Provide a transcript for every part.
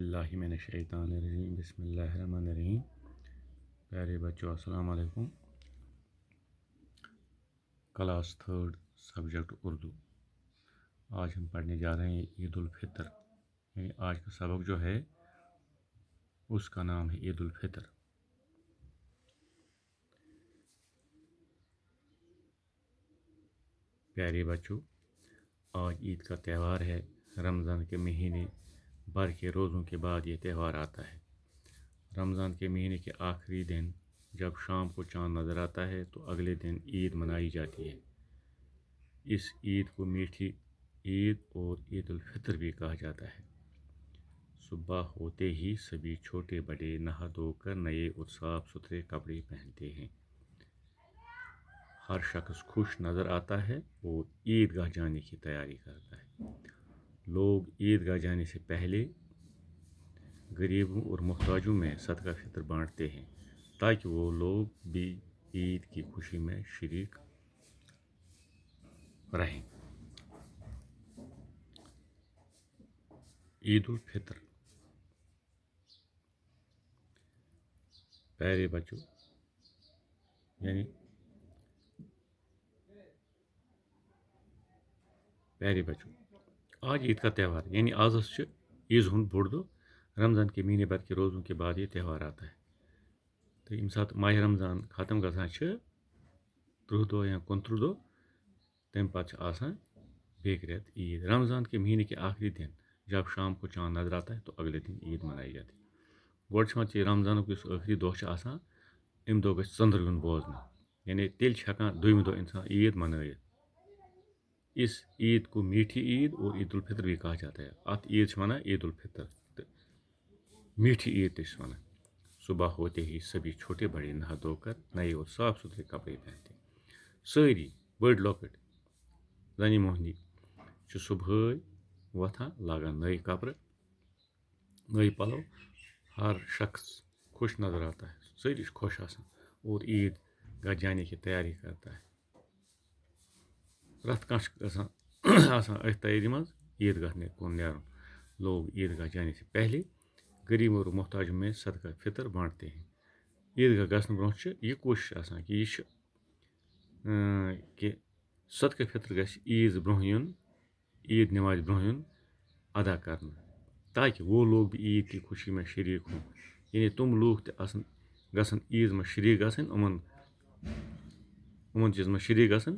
اللہ من الشیطان الرجیم بسم اللہ الرحمن الرحیم. پیارے بچوں السلام علیکم. Class 3 subject Urdu. آج ہم پڑھنے جا رہے ہیں عید الفطر. یعنی آج کا سبق جو ہے اس کا نام ہے عید الفطر. پیارے بچوں، آج عید کا تہوار ہے. رمضان کے مہینے بھر کے روزوں کے بعد یہ تہوار آتا ہے. رمضان کے مہینے کے آخری دن جب شام کو چاند نظر آتا ہے تو اگلے دن عید منائی جاتی ہے. اس عید کو میٹھی عید اور عید الفطر بھی کہا جاتا ہے. صبح ہوتے ہی سبھی چھوٹے بڑے نہا دھو کر نئے اور صاف ستھرے کپڑے پہنتے ہیں. ہر شخص خوش نظر آتا ہے اور عید گاہ جانے کی تیاری کرتا ہے. لوگ عید گاہ جانے سے پہلے غریبوں اور محتاجوں میں صدقہ فطر بانٹتے ہیں تاکہ وہ لوگ بھی عید کی خوشی میں شریک رہیں. عید الفطر. پیارے بچوں، آج عید کا تہوار یعنی آز عیز ہند بوڑ دہ. رمضان کے مہینے بھر کے روزوں کے بعد یہ تہوار آتا ہے. تو ییٚمہِ ساتہٕ ماہِ رمضان ختم گژھان چھِ 30 دۄہ یا 29 دۄہ تمہِ پتہٕ چھِ آسان بیٚکہِ رٮ۪تہٕ عید. رمضان کے مہینے کے آخری دن جب شام کو چاند نظر آتا ہے تو اگلے دن عید منائی جاتی ہے. گۄڈٕ چھِ وَنان رمضانُک یُس ٲخری دۄہ چھُ آسان اَمہِ دۄہ گژھِ ژٔنٛدٕر یُن بوزنہٕ. یعنی تیٚلہِ چھِ ہٮ۪کان دوٚیمہِ دۄہ اِنسان عید منٲیِتھ. اس عید کو میٹھی عید اور عید الفطر بھی کہا جاتا ہے. اتھ عید چھِ وَنان عید الفطر تہٕ میٹھی عید تہِ چھِ وَنان. صبح ہوتے ہی سبھی چھوٹے بڑے نہا دھو کر نئے اور صاف ستھرے کپڑے پہنتے ہیں. سٲری بٔڑۍ لۄکٕٹۍ زنہِ موہنی چھِ صبحٲے وۄتھان لاگان نٔے کپرٕ نٔے پَلو. ہر شخص خوش نظر آتا ہے. سٲری چھِ خۄش آسان اور عید گاہ جانے کی تیاری کرتا ہے. پرٛٮ۪تھ کانٛہہ چھُ گژھان آسان أتھۍ تیٲری منٛز عید گاہ کُن نیرُن. لوگ عید گاہ جانے سے پہلے غریب اور محتاجوں میں صدقہ فطر بانٹتے ہیں. عید گاہ گژھنہٕ برونٛہہ چھِ یہِ کوٗشِش آسان کہِ یہِ چھِ کہِ صدقہ فطر گژھِ عیٖذ برونٛہہ یُن عید نمازِ برونٛہہ یُن ادا کرنہٕ تاکہ وہ لوگ بھی عید کی خوشی میں شریک ہوں. یعنی تم لوٗکھ تہِ گژھن عیٖذ منٛز شریک گژھٕنۍ یِمن چیٖزن منٛز شریک گژھن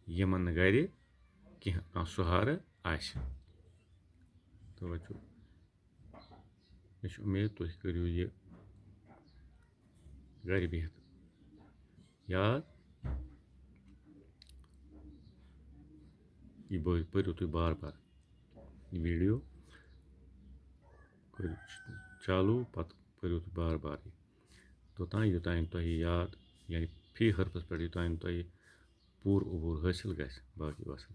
یِمن نہٕ گرِ کانٛہہ سہارٕ آسہِ. توجہ. مےٚ چھِ اُمید تُہۍ کٔرِو یہِ گرِ بِہِتھ یاد. یہِ پٔرِو تُہۍ بار بار. یہِ ویٖڈیو کٔرِو چالوٗ پتہٕ پٔرِو تُہۍ بار بار یہِ یوٚتانۍ تۄہہِ یاد یعنی فی حرفس پٮ۪ٹھ یوٚتانۍ تۄہہِ پوٗرٕ عبوٗر حٲصِل گژھِ. باقٕے وَسلام.